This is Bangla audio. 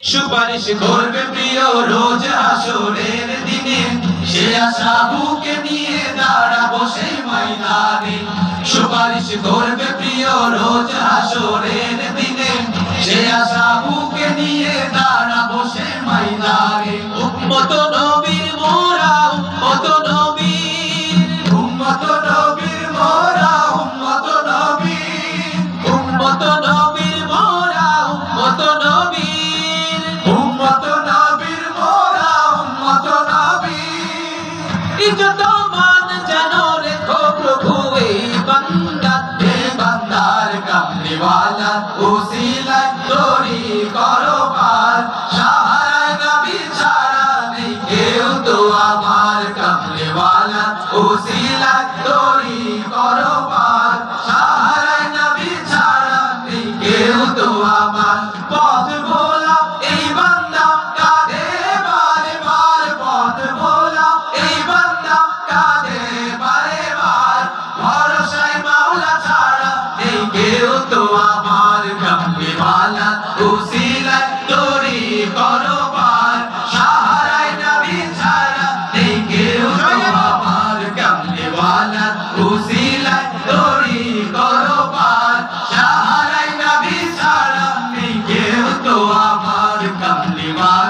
সুপারিশ করবে প্রিয় রোজ হাসরের দিনে, সে আশা বুকে নিয়ে দাঁড়াবো সেই ময়দানে। সুপারিশ করবে প্রিয় রোজ হাসরের দিনে, সে আশা বুকে নিয়ে দাঁড়াবো সেই ময়দানে। উম্মত নবীর মোরা, উম্মত নবীর, উম্মত নবীর মোরা, উম্মত নবীর, উম্মত নবীর মোরা, উম্মত নবীর, উম্মত নবীর মোরা, উম্মত নবীর। ইজ্জত মান যেন রেখো প্রভু এই বান্দা, এই বান্দার কামলিওয়ালা উসিলায় তৈরি করো পার। সাহারায় নবী ছাড়া নেই কেউ তো আমার, কামলিওয়ালা উসিলায় তৈরি করো পার। সাহারায় নবী ছাড়া নেই কেউ তো আমার। পথ ভোলা এই বান্দা কাঁদে বারে বার, পথ ভোলা এই বান্দা কাঁদে বারে বার। ভরসায় মাওলা ছাড়া নেই কেউ তো আমার, কামলিওয়ালা উসিলায় তৈরি করো পার। সাহারায় নবী ছাড়া নেই কেউ তো আমার, কামলিওয়ালা উসিলায় তৈরি করো পার। সাহারায় নবী ছাড়া নেই কেউ তো আমার, কামলিওয়ালা